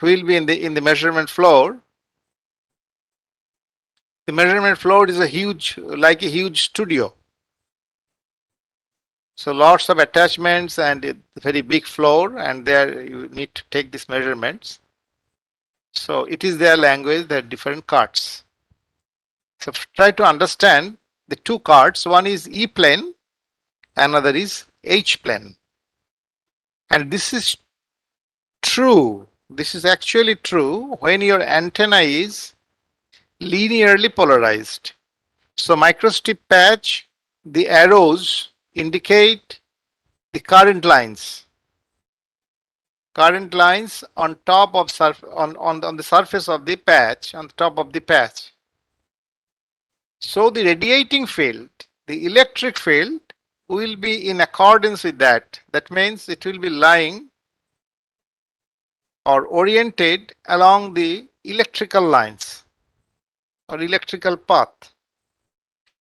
will be in the measurement floor. The measurement floor is a huge, like a huge studio. So lots of attachments and a very big floor, and there you need to take these measurements. So it is their language, there are different cards. So try to understand the two cards. One is E plane, another is H plane. And this is true. This is actually true when your antenna is linearly polarized. So microstrip patch, the arrows indicate the current lines. Current lines on top of on the surface of the patch, on the top of the patch. So the radiating field, the electric field, will be in accordance with that. That means it will be lying or oriented along the electrical lines or electrical path.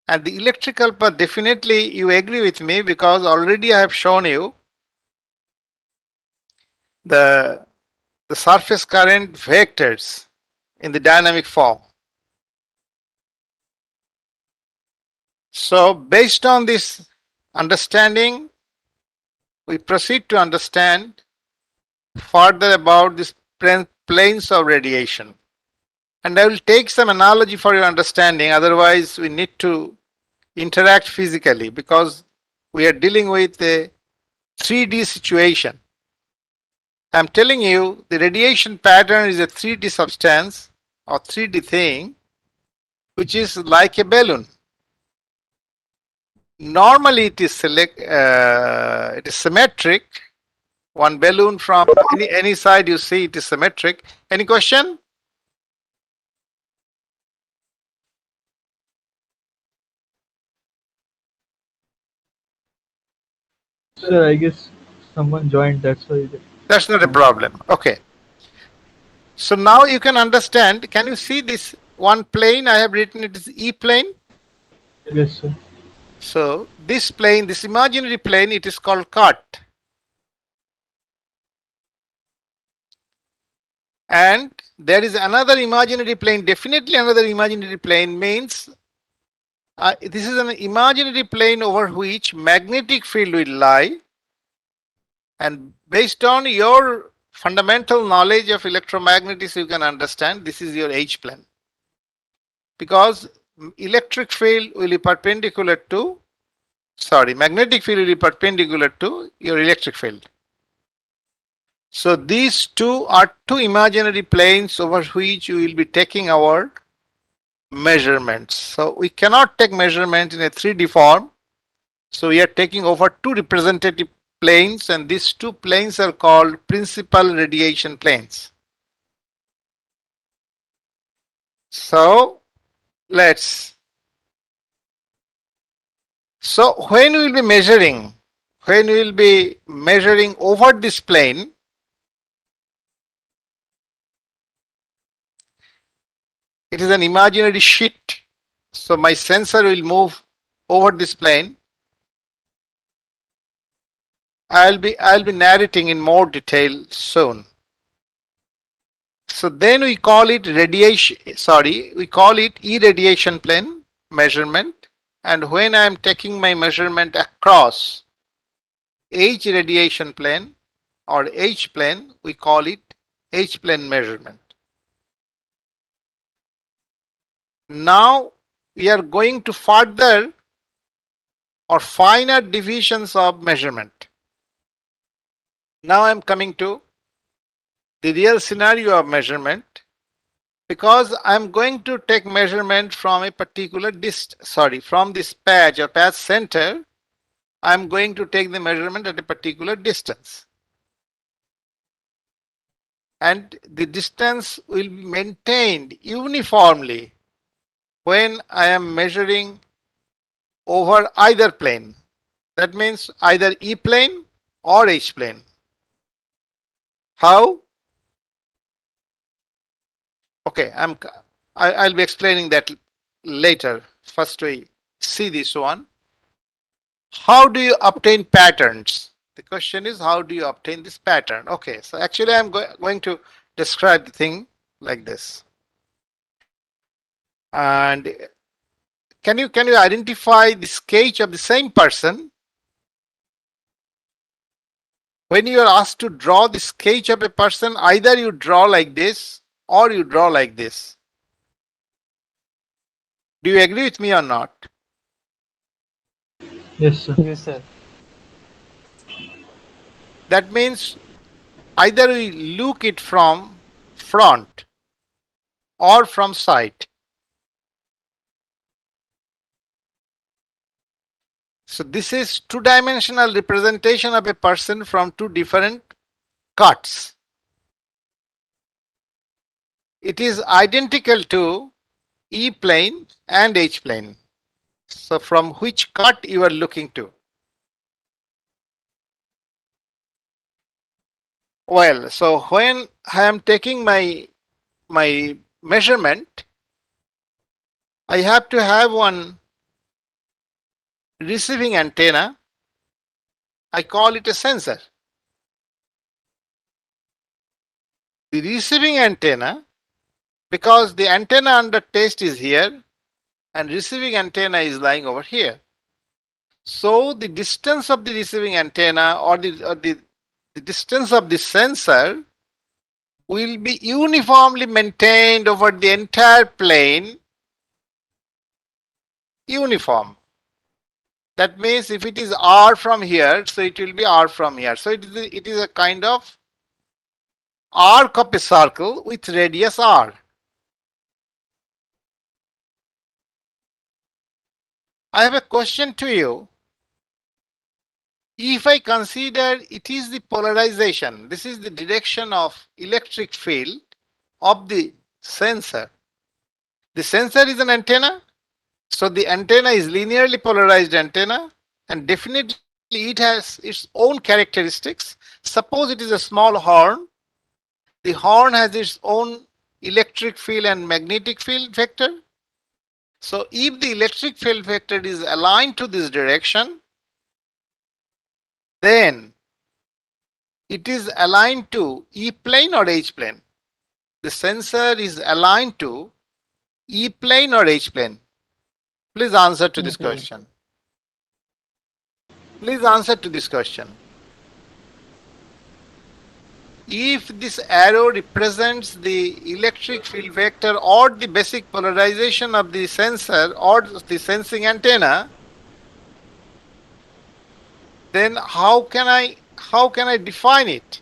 And the electrical path, definitely you agree with me, because already I have shown you the surface current vectors in the dynamic form. So based on this understanding, we proceed to understand further about these planes of radiation. And I will take some analogy for your understanding, otherwise we need to interact physically, because we are dealing with a 3D situation. I'm telling you the radiation pattern is a 3D substance or 3D thing, which is like a balloon. Normally it is symmetric. One balloon from any side you see, it is symmetric. Any question? Sir, I guess someone joined, that's why. That's not a problem. Okay. So now you can understand. Can you see this one plane? I have written it is E plane. Yes, sir. So this plane, this imaginary plane, it is called cut. And there is another imaginary plane, definitely another imaginary plane, means this is an imaginary plane over which magnetic field will lie. And based on your fundamental knowledge of electromagnetics, you can understand this is your H plane. Because electric field will be perpendicular to, magnetic field will be perpendicular to your electric field. So these two are two imaginary planes over which you will be taking our measurements. So we cannot take measurements in a 3D form. So we are taking over two representative planes, and these two planes are called principal radiation planes. So when we will be measuring over this plane, it is an imaginary sheet. So my sensor will move over this plane. I'll be narrating in more detail soon. So then we call it we call it irradiation plane measurement. And when I am taking my measurement across H radiation plane or H plane, we call it H plane measurement. Now we are going to further or finer divisions of measurement. Now I am coming to the real scenario of measurement, because I am going to take measurement from a particular from this patch or patch center. I am going to take the measurement at a particular distance. And the distance will be maintained uniformly when I am measuring over either plane. That means either E plane or H plane. How? Okay, I'll be explaining that later. First we see this one. How do you obtain patterns? The question is, how do you obtain this pattern? Okay, so actually I'm going to describe the thing like this. And can you identify the sketch of the same person? When you are asked to draw the sketch of a person, either you draw like this or you draw like this. Do you agree with me or not? Yes, sir. Yes, sir. That means either we look it from front or from side. So this is two-dimensional representation of a person from two different cuts. It is identical to E plane and H plane. So from which cut you are looking to? Well, so when I am taking my measurement, I have to have one receiving antenna. I call it a sensor. The receiving antenna, because the antenna under test is here and receiving antenna is lying over here. So the distance of the receiving antenna or the distance of the sensor will be uniformly maintained over the entire plane, uniform. That means if it is R from here, so it will be R from here. So it is a kind of arc of a circle with radius R. I have a question to you. If I consider it is the polarization, this is the direction of electric field of the sensor. The sensor is an antenna. So the antenna is linearly polarized antenna, and definitely it has its own characteristics. Suppose it is a small horn. The horn has its own electric field and magnetic field vector. So if the electric field vector is aligned to this direction, then it is aligned to E plane or H plane. The sensor is aligned to E plane or H plane. Please answer to this question. Please answer to this question. If this arrow represents the electric field vector or the basic polarization of the sensor or the sensing antenna, then how can I define it?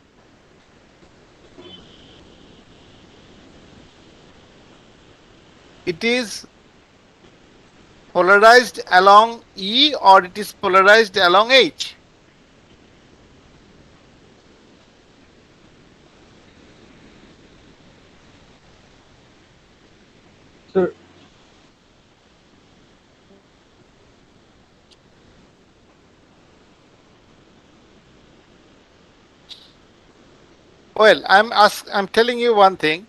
It is polarized along E or it is polarized along H. Sir, Well, I'm telling you one thing.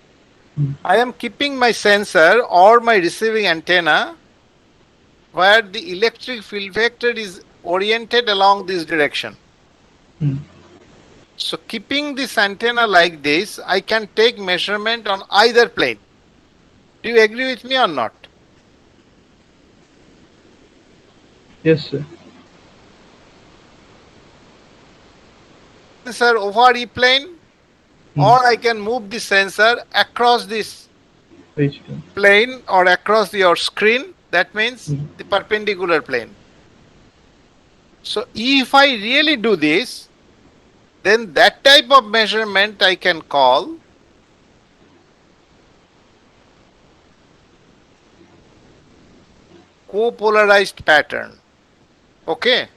hmm, I am keeping my sensor or my receiving antenna where the electric field vector is oriented along this direction. hmm. So keeping this antenna like this, I can take measurement on either plane. Do you agree with me or not? Yes, sir. Sensor over E plane, Hmm. or I can move the sensor across this H plane. plane or across your screen. That means Hmm. the perpendicular plane. So if I really do this, then that type of measurement I can call copolarized pattern. Okay.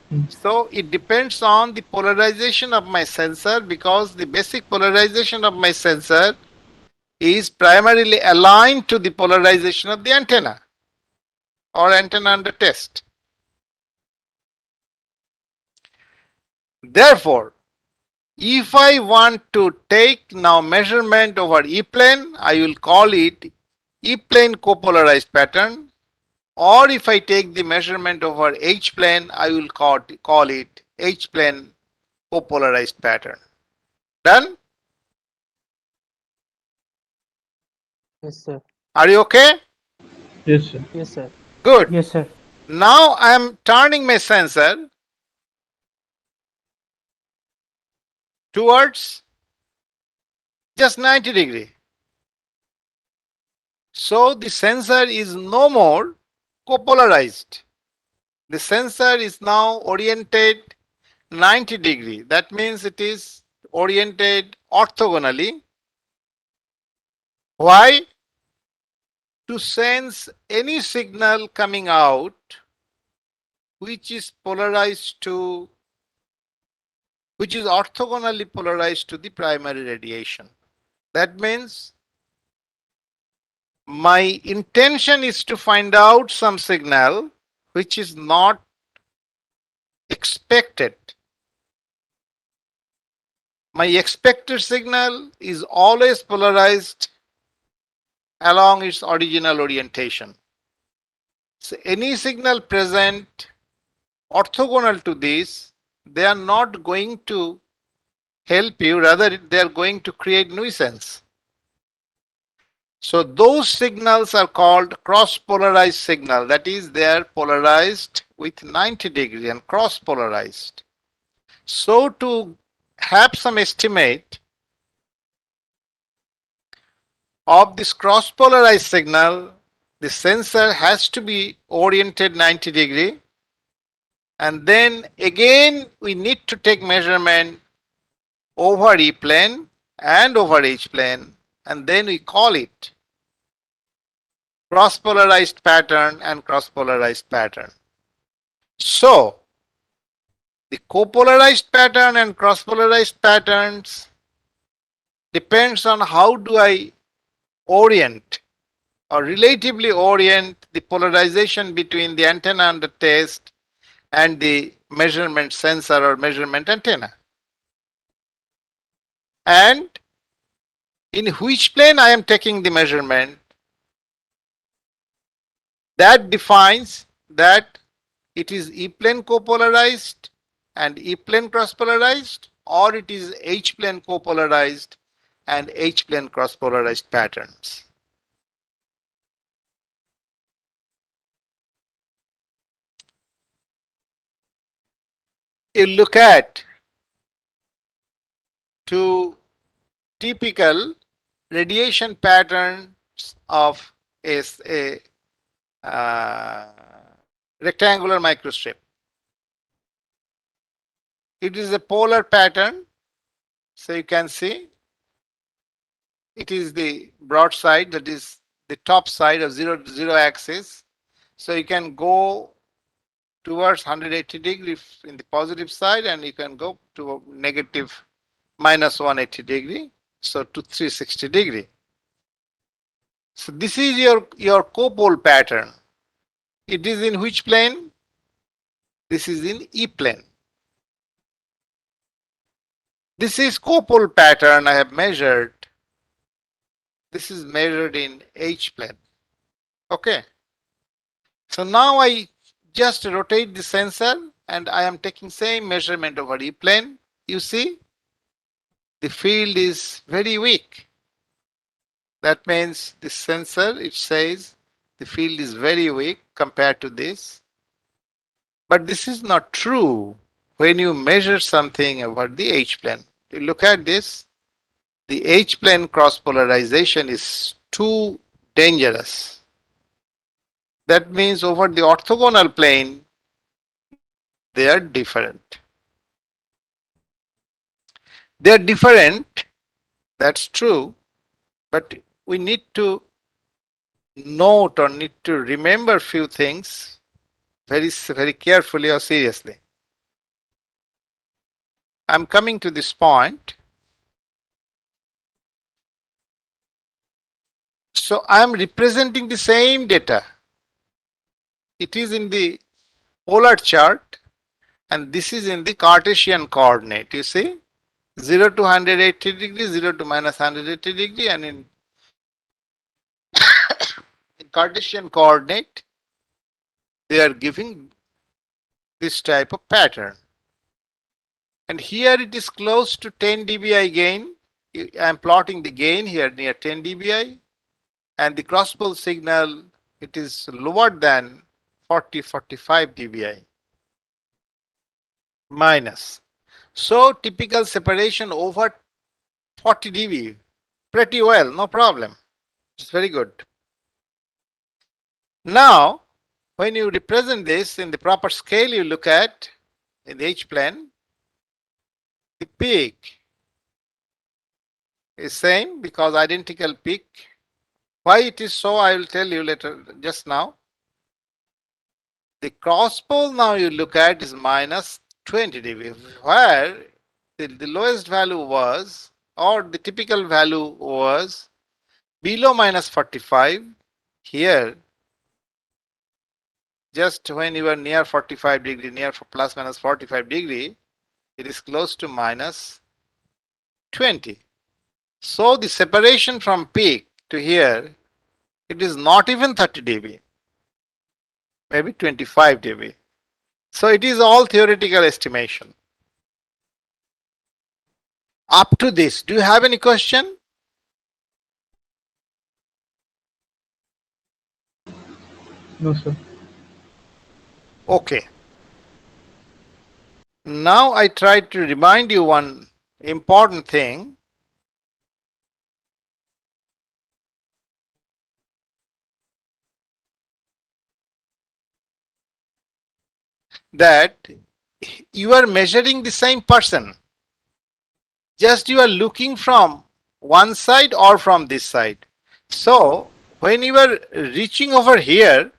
Hmm. So it depends on the polarization of my sensor, because the basic polarization of my sensor is primarily aligned to the polarization of the antenna or antenna under test. Therefore, if I want to take now measurement over E plane, I will call it E plane copolarized pattern. Or if I take the measurement over H plane, I will call it H plane copolarized pattern. Done? Yes, sir. Are you okay? Yes, sir. Yes, sir. Good. Yes, sir. Now I am turning my sensor towards just 90 degree. So the sensor is no more copolarized. The sensor is now oriented 90 degree. That means it is oriented orthogonally. Why? To sense any signal coming out which is polarized to, which is orthogonally polarized to the primary radiation. That means my intention is to find out some signal which is not expected. My expected signal is always polarized along its original orientation. So any signal present orthogonal to this, they are not going to help you, rather they are going to create nuisance. So those signals are called cross-polarized signal. That is, they are polarized with 90 degree and cross-polarized. So to have some estimate of this cross-polarized signal, the sensor has to be oriented 90 degree. And then again, we need to take measurement over E plane and over H plane. And then we call it cross-polarized pattern and cross-polarized pattern. So the copolarized pattern and cross-polarized patterns depends on how do I orient or relatively orient the polarization between the antenna under test and the measurement sensor or measurement antenna. And in which plane I am taking the measurement, that defines that it is E plane copolarized and E plane cross-polarized, or it is H plane copolarized and H plane cross-polarized patterns. You look at two typical radiation patterns of a rectangular microstrip. It is a polar pattern, so you can see it is the broad side, that is the top side of zero axis. So you can go towards 180 degree in the positive side, and you can go to negative minus 180 degree, so to 360 degree. So this is your copole pattern. It is in which plane? This is in E plane. This is copole pattern I have measured. This is measured in H plane. Okay. So now I just rotate the sensor and I am taking same measurement over E plane. You see, the field is very weak. That means the sensor, it says the field is very weak compared to this. But this is not true when you measure something over the H plane. You look at this, the H plane cross polarization is too dangerous. That means over the orthogonal plane, they are different. They are different, that's true, but we need to note or need to remember few things very carefully or seriously. I'm coming to this point. So I'm representing the same data. It is in the polar chart and this is in the Cartesian coordinate. You see, 0 to 180 degree, 0 to minus 180 degree, and in Cartesian coordinate, they are giving this type of pattern. And here it is close to 10 dBi gain. I am plotting the gain here near 10 dBi. and the cross pole signal, it is lower than 40-45 dBi minus. So typical separation over 40 dB, pretty well, no problem. It's very good. Now, when you represent this in the proper scale, you look at in the H plane, the peak is same because identical peak. Why it is so, I will tell you later, just now. The cross pole now you look at is minus 20 dB, where the lowest value was, or the typical value was below minus 45. Here, just when you are near 45 degree, near plus minus 45 degree, it is close to minus 20. So the separation from peak to here, it is not even 30 dB, maybe 25 dB. So it is all theoretical estimation. Up to this, do you have any question? No, sir. Okay. Now I try to remind you one important thing. That you are measuring the same person. Just you are looking from one side or from this side. So when you are reaching over here,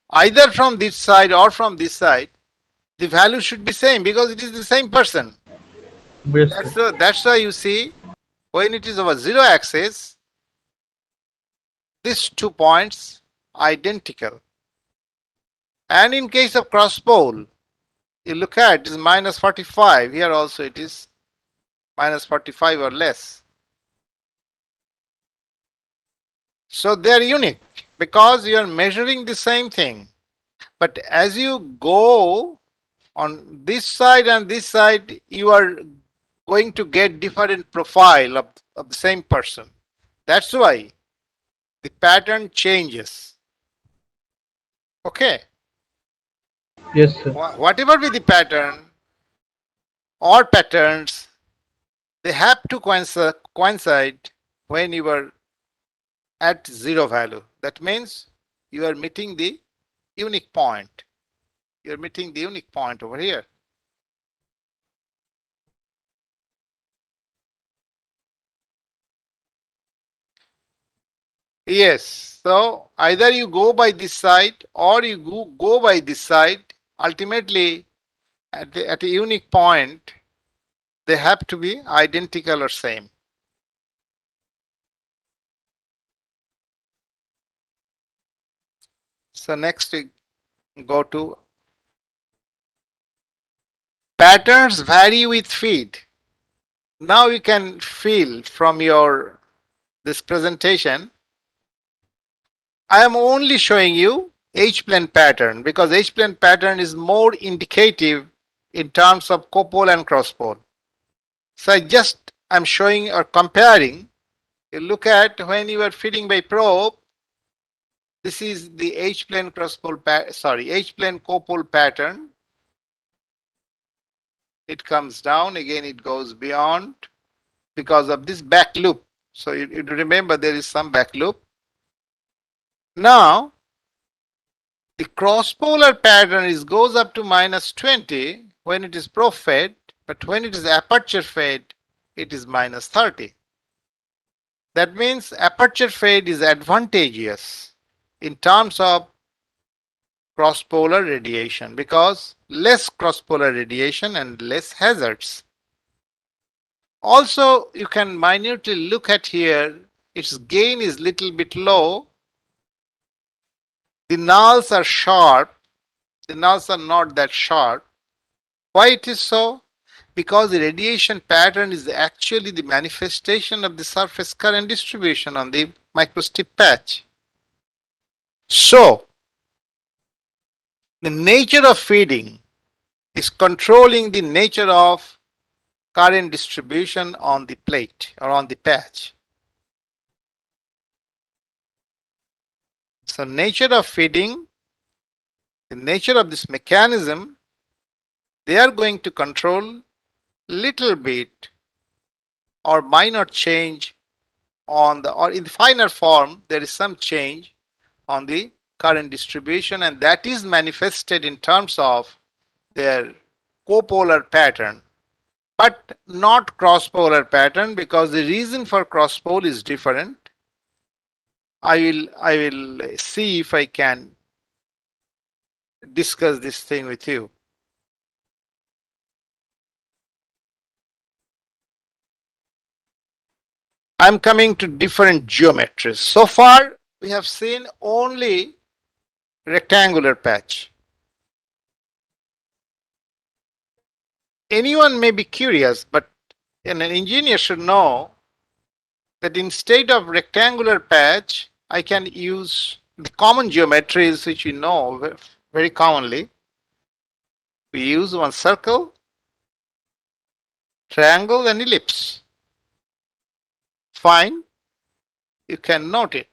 either from this side or from this side, the value should be same because it is the same person. Yes, sir. That's why you see when it is over zero axis, these 2 points identical. And in case of cross pole, you look at it is minus 45. Here also it is minus 45 or less. So they are unique because you are measuring the same thing. But as you go on this side and this side, you are going to get different profile of the same person. That's why the pattern changes. Okay. Yes, sir. Whatever be the pattern or patterns, they have to coincide when you are at zero value. That means you are meeting the unique point. You are meeting the unique point over here. Yes. So either you go by this side or you go by this side. Ultimately, at a unique point, they have to be identical or same. So next we go to patterns vary with feed. Now you can feel from your this presentation, I am only showing you H-plane pattern because H-plane pattern is more indicative in terms of copole and crosspole. So I'm showing or comparing. You look at when you are feeding by probe, this is the H-plane crosspole, H-plane copole pattern. It comes down, again it goes beyond because of this back loop. So you remember there is some back loop. Now, the cross-polar pattern goes up to minus 20 when it is probe fed, but when it is aperture fed, it is minus 30. That means aperture fed is advantageous in terms of cross-polar radiation because less cross-polar radiation and less hazards. Also, you can minutely look at here, its gain is little bit low. The nulls are sharp. The nulls are not that sharp. Why it is so? Because the radiation pattern is actually the manifestation of the surface current distribution on the microstrip patch. So, the nature of feeding is controlling the nature of current distribution on the plate or on the patch. So nature of feeding, the nature of this mechanism, they are going to control little bit or minor change on the, or in the finer form, there is some change on the current distribution, and that is manifested in terms of their copolar pattern, but not cross-polar pattern, because the reason for cross-pole is different. I will see if I can discuss this thing with you. I'm coming to different geometries. So far, we have seen only rectangular patch. Anyone may be curious, but an engineer should know that instead of rectangular patch, I can use the common geometries which we know very commonly. We use one circle, triangle, and ellipse. Fine, you can note it.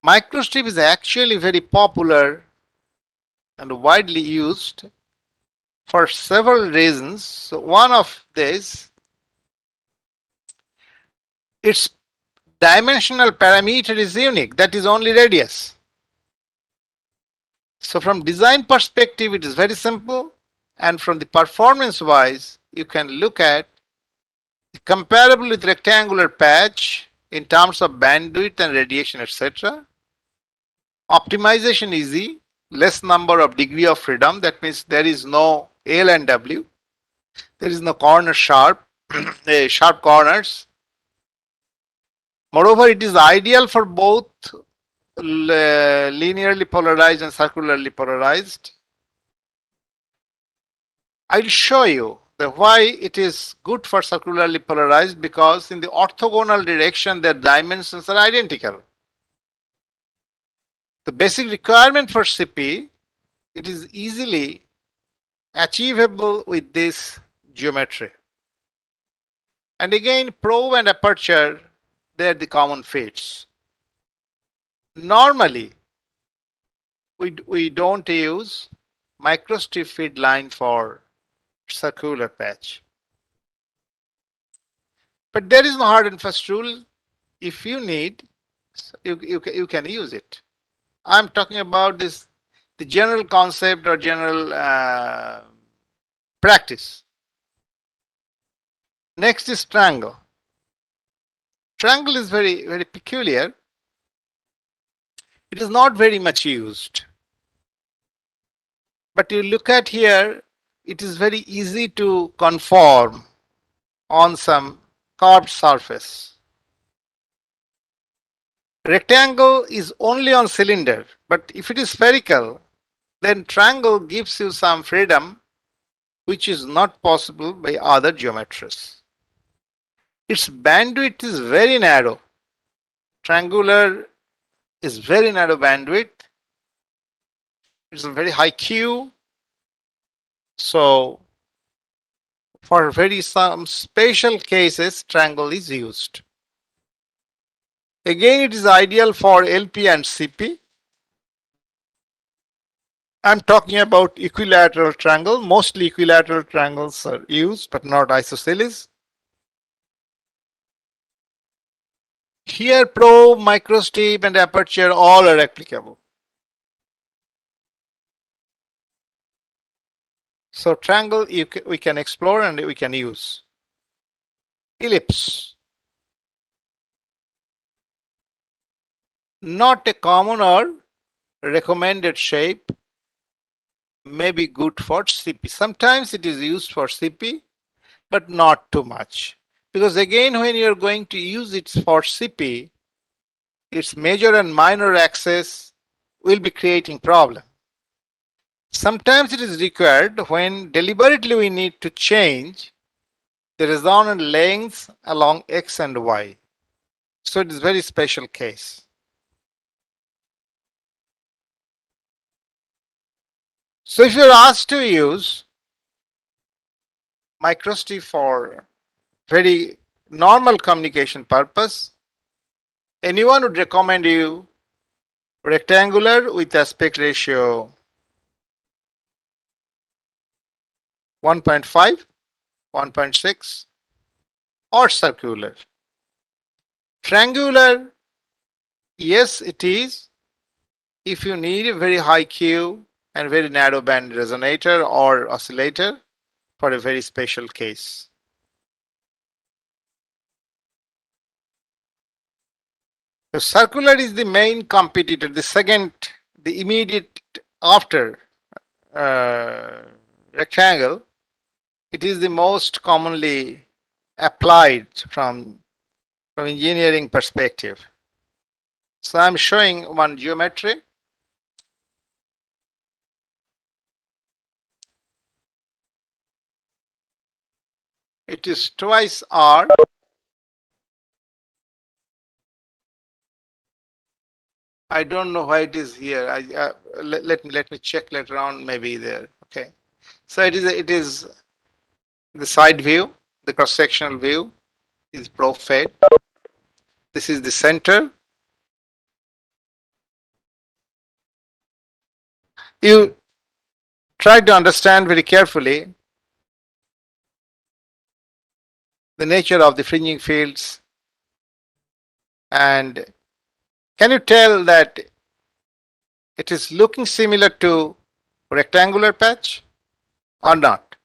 Microstrip is actually very popular and widely used for several reasons. So one of these, its dimensional parameter is unique, that is only radius. So from design perspective, it is very simple, and from the performance wise, you can look at comparable with rectangular patch in terms of bandwidth and radiation, etc. Optimization easy, less number of degree of freedom. That means there is no L and W. There is no corner sharp, sharp corners. Moreover, it is ideal for both linearly polarized and circularly polarized. I'll show you why it is good for circularly polarized, because in the orthogonal direction, their dimensions are identical. The basic requirement for CP, it is easily achievable with this geometry. And again, probe and aperture, they're the common fits. Normally, we don't use microstrip feed line for circular patch. But there is no hard and fast rule. If you need, you can use it. I'm talking about this, the general concept or general practice. Next is triangle. Triangle is very, very peculiar. It is not very much used. But you look at here, it is very easy to conform on some curved surface. Rectangle is only on cylinder, but if it is spherical, then triangle gives you some freedom which is not possible by other geometries. Its bandwidth is very narrow. Triangular is very narrow bandwidth. It's a very high Q. So for very some special cases, triangle is used. Again, it is ideal for LP and CP. I'm talking about equilateral triangle. Mostly equilateral triangles are used, but not isosceles. Here, probe, microstrip, and aperture all are applicable. So triangle we can explore and we can use. Ellipse. Not a common or recommended shape, may be good for CP. Sometimes it is used for CP, but not too much. Because again, when you're going to use it for CP, its major and minor axis will be creating problem. Sometimes it is required when deliberately we need to change the resonant lengths along X and Y. So it is very special case. So if you're asked to use microstrip for very normal communication purpose, anyone would recommend you rectangular with aspect ratio 1.5, 1.6, or circular. Triangular, yes, it is if you need a very high Q and very narrow band resonator or oscillator for a very special case. So circular is the main competitor, the second, the immediate after rectangle. It is the most commonly applied from engineering perspective. So I'm showing one geometry. It is twice R. I don't know why it is here. Let me check later on. Maybe there. Okay. So it is the side view, the cross sectional view is profile. This is the center. You try to understand very carefully the nature of the fringing fields, and can you tell that it is looking similar to rectangular patch or not?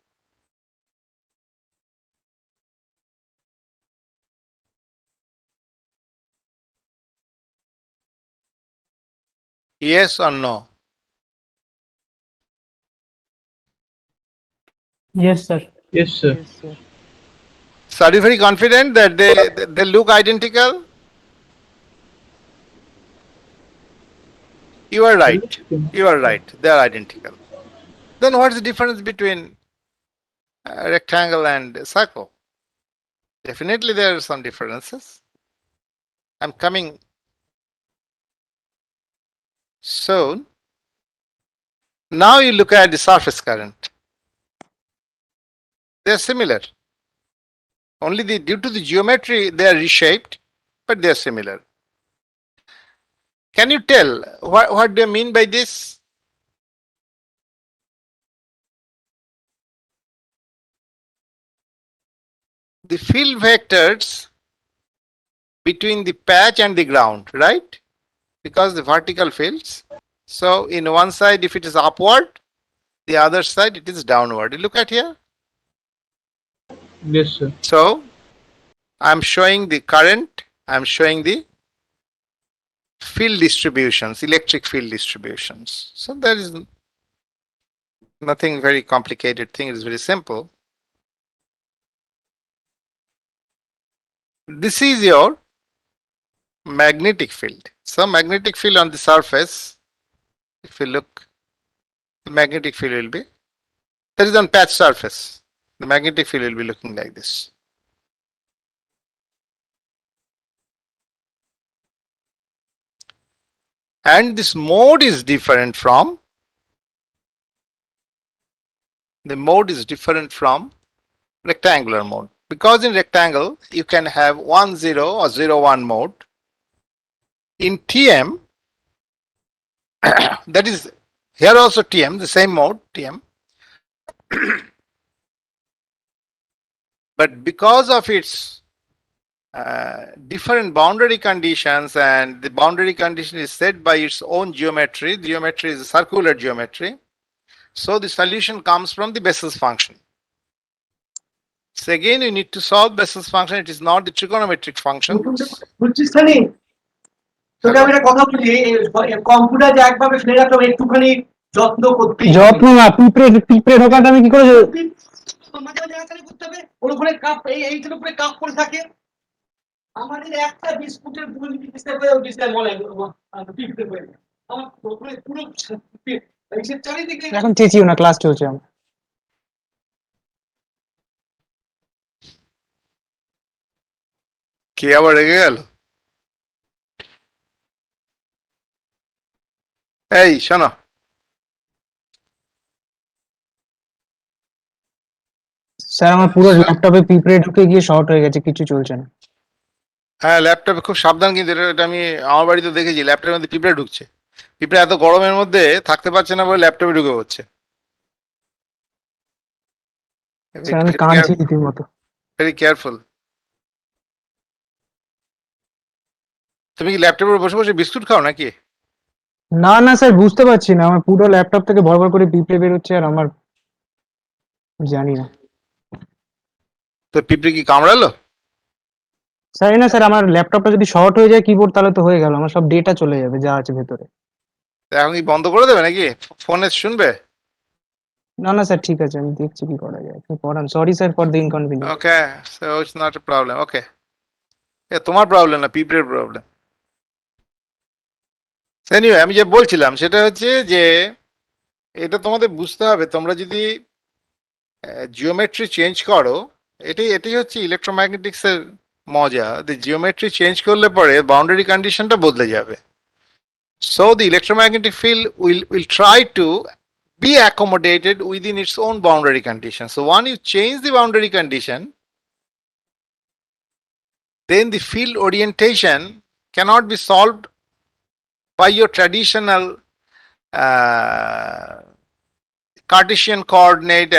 Yes or no? Yes, sir. Yes, sir. So are you very confident that they look identical? You are right. You are right. They are identical. Then what's the difference between rectangle and circle? Definitely there are some differences. I'm coming soon. Now you look at the surface current. They're similar. Only due to the geometry they are reshaped, but they're similar. Can you tell what do you mean by this? The field vectors between the patch and the ground, right? Because the vertical fields. So in one side, if it is upward, the other side it is downward. You look at here. Yes, sir. So I'm showing the current, I'm showing the field distributions, electric field distributions. So there is nothing very complicated thing, it is very simple. This is your magnetic field. So magnetic field on the surface, if you look, the magnetic field will be, that is on patch surface. The magnetic field will be looking like this. And this mode is different from, the mode is different from rectangular mode. Because in rectangle, you can have 1, 0 or 0, 1 mode. In TM, that is here also TM, the same mode, TM. But because of its different boundary conditions, and the boundary condition is set by its own geometry, the geometry is a circular geometry. So the solution comes from the basis function. So again, you need to solve basis function. It is not the trigonometric function. যত্ন না পিঁপড়ে পিঁপড়ে ঢোকাতে আমি কি করে আমাদের একটা বিস্কুটের ভুল দিতে বলে আমার পুরো চারিদিকে এখন চেঁচিও না, ক্লাস চলছে আমার। কে আবার রেগে গেল? এই শোনো, স্যার আমার পুরো ল্যাপটপে পিঁপড়ে ঢুকে গিয়ে শর্ট হয়ে গেছে, কিছু চলছে না। হ্যাঁ, ল্যাপটপে খুব সাবধান, কিন্তু এটা আমি আমার বাড়িতে দেখেছি, ল্যাপটপের মধ্যে পিঁপড়ে ঢুকছে। পিঁপড়ে এত গরমের মধ্যে থাকতে পারছে না বলে ল্যাপটপে ঢুকে পড়ছে। স্যার আমি কাঁদছি রীতিমতো। Very careful. তুমি কি ল্যাপটপে বসে বসে বিস্কুট খাও নাকি? না না স্যার, বুঝতে পারছি না, আমার পুরো ল্যাপটপ থেকে ভর ভর করে পিঁপড়ে বেরোচ্ছে আর আমার জানি না। তো পিঁপড়ে কি কামড়ালো? স্যার না স্যার, আমার ল্যাপটপটা যদি শর্ট হয়ে যায় কিবোর্ড, তাহলে তো হয়ে গেল, আমার সব ডেটা চলে যাবে যা আছে ভেতরে। তো এখন কি বন্ধ করে দেবে নাকি? ফোনে শুনবে? না না স্যার, ঠিক আছে, আমি দেখছি কি করা যায়, আপনি পড়ান। Sorry sir for the inconvenience. Okay, so it's not a problem. Okay, তোমার প্রবলেম না, পিঁপড়ের প্রবলেম। এনিওয়ে, আমি যে বলছিলাম সেটা হচ্ছে যে এটা তোমাদের বুঝতে হবে, তোমরা যদি জিওমেট্রি চেঞ্জ করো, এটাই হচ্ছে ইলেকট্রোম্যাগনেটিক্স এর মজা। জিওমেট্রি চেঞ্জ করলে পরে বাউন্ডারি কন্ডিশনটা বদলে যাবে। So the electromagnetic field will try to be accommodated within its own boundary condition. So when you change the boundary condition, then the field orientation cannot be solved by your traditional uh, Cartesian coordinate,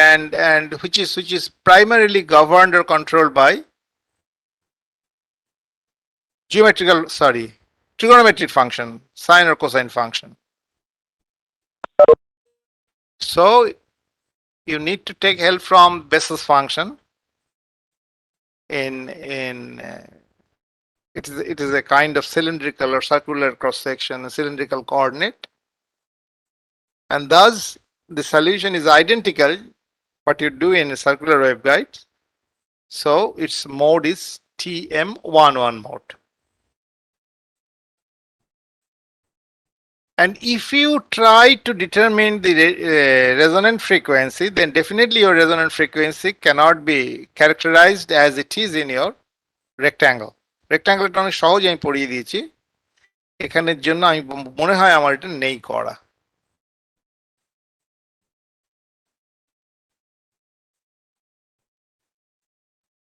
and which is primarily governed or controlled by trigonometric function, sine or cosine function. So you need to take help from basis function. It is a kind of cylindrical or circular cross section, a cylindrical coordinate, and thus the solution is identical what you do in a circular waveguide. So its mode is TM11 mode. And if you try to determine the resonant frequency, then definitely your resonant frequency cannot be characterized as it is in your rectangle. রেক্ট্যাঙ্গেলটা অনেক সহজ, আমি পড়িয়ে দিয়েছি। এখানের জন্য আমি মনে হয় আমার এটা নেই করা।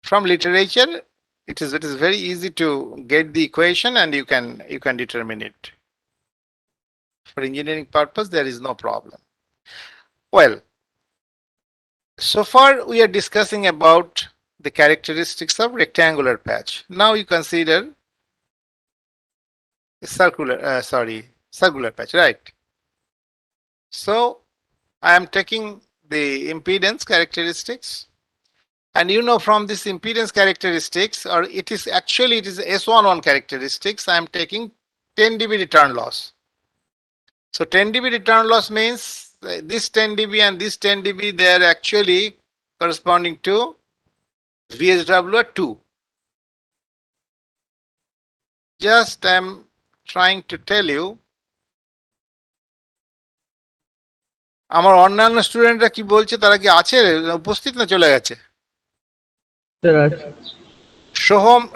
From literature, it is very easy to get the equation and you can determine it. For engineering purpose, there is no problem. Well, so far we are discussing about the characteristics of rectangular patch. Now you consider circular patch, right? So I am taking the impedance characteristics, and you know from this impedance characteristics, or it is S11 characteristics, I am taking 10 dB return loss. So 10 dB return loss means this 10 dB and this 10 dB, they are actually corresponding to VSWR 2. Just I am trying to tell you, আমার অন্যান্য স্টুডেন্টরা কি বলছে, তারা কি আছে উপস্থিত না চলে গেছে?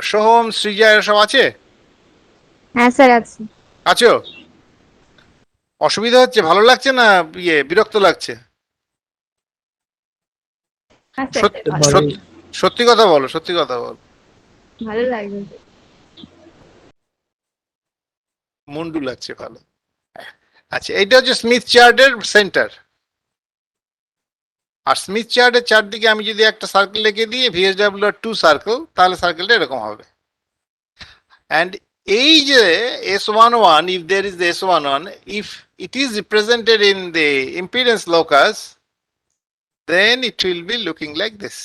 সোহম সৃজা এরা সব আছে? হ্যাঁ স্যার আছে। আছো? অসুবিধা হচ্ছে, ভালো লাগছে না বিরক্ত লাগছে? সত্যি কথা বলো, সত্যি কথা বলো। ভালো লাগছে, মুন্ডু লাগছে, ভালো। আচ্ছা, এটা হচ্ছে স্মিথ চার্টের সেন্টার। আর স্মিথ চার্টের চারদিকে আমি যদি একটা সার্কেল লিখে দিই VSWR 2 সার্কেল, তাহলে সার্কেলটা এরকম হবে। And এই যে S11, if there is the S11, if it is represented in the impedance locus, then it will be looking like this.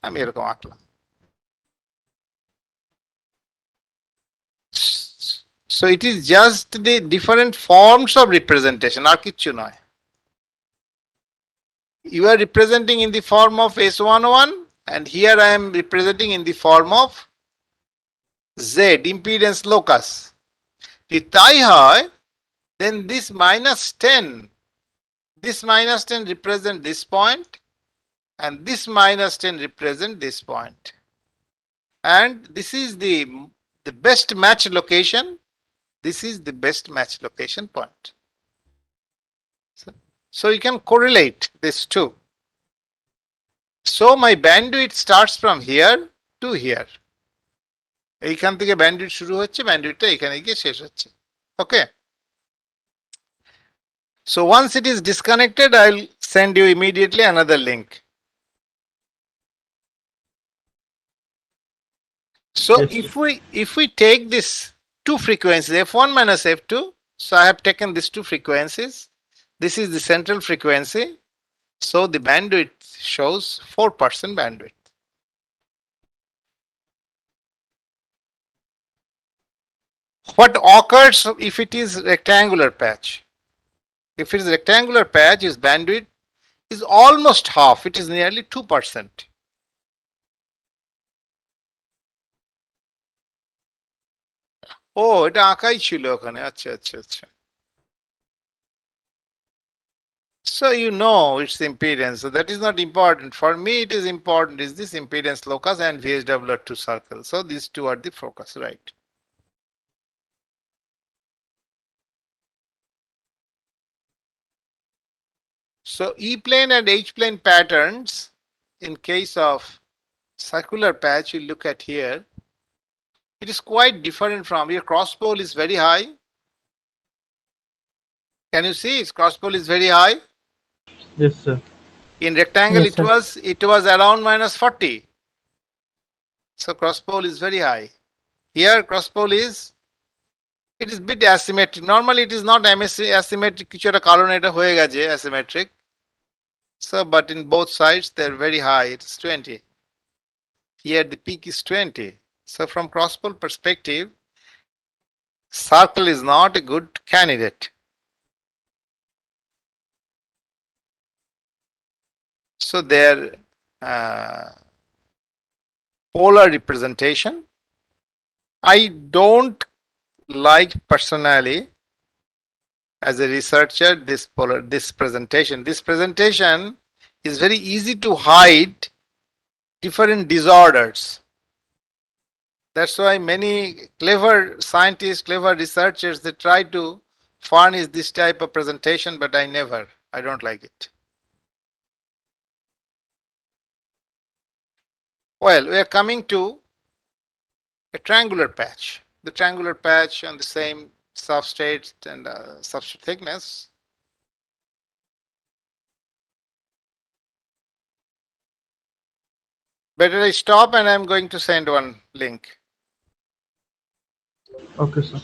আমি এরকম আঁকলাম। So it is just the different forms of representation, আর কিচ্ছু নয়। You are representing in the form of S11, and here I am representing in the form of Z, impedance locus. If তাই হয়, then this minus 10 represent this point, and this minus 10 represent this point. And this is the best match location. This is the best match location point. So you can correlate this two. So my bandwidth starts from here to here. এইখান থেকে bandwidth শুরু হচ্ছে, ব্যান্ডউইথটা এখানে গিয়ে শেষ হচ্ছে। ওকে, so once it is disconnected, I'll send you immediately another link. So Yes, if we take this two frequencies, f1 minus f2, so I have taken these two frequencies. This is the central frequency. So the bandwidth shows 4% bandwidth. What occurs if it is rectangular patch? If it is rectangular patch, its bandwidth is almost half. It is nearly 2%. ও এটা আঁকাই ছিল ওখানে, আচ্ছা আচ্ছা আচ্ছা। So you know its impedance. So that is not important. For me, it is important is this impedance locus and VSW are two circles. So these two are the focus, right? So E-plane and H-plane patterns, in case of circular patch, you look at here, it is quite different from here. Cross pole is very high. Can you see its cross pole is very high? yes, sir. In rectangle, Yes, sir. it was around minus 40. So cross pole is very high. Here cross pole is, it is bit asymmetric. Normally it is not asymmetric. কিছু একটা কারণে এটা হয়ে গেছে asymmetric. So but in both sides they're very high. It is 20. Here the peak is 20. So from cross pole perspective, circle is not a good candidate. So their polar representation, I don't like personally as a researcher this presentation. This presentation is very easy to hide different disorders. That's why many clever scientists, clever researchers, they try to furnish this type of presentation, but I don't like it. Well, we are coming to a triangular patch. The triangular patch on the same substrate and substrate thickness. Better I stop and I'm going to send one link. Okay, sir.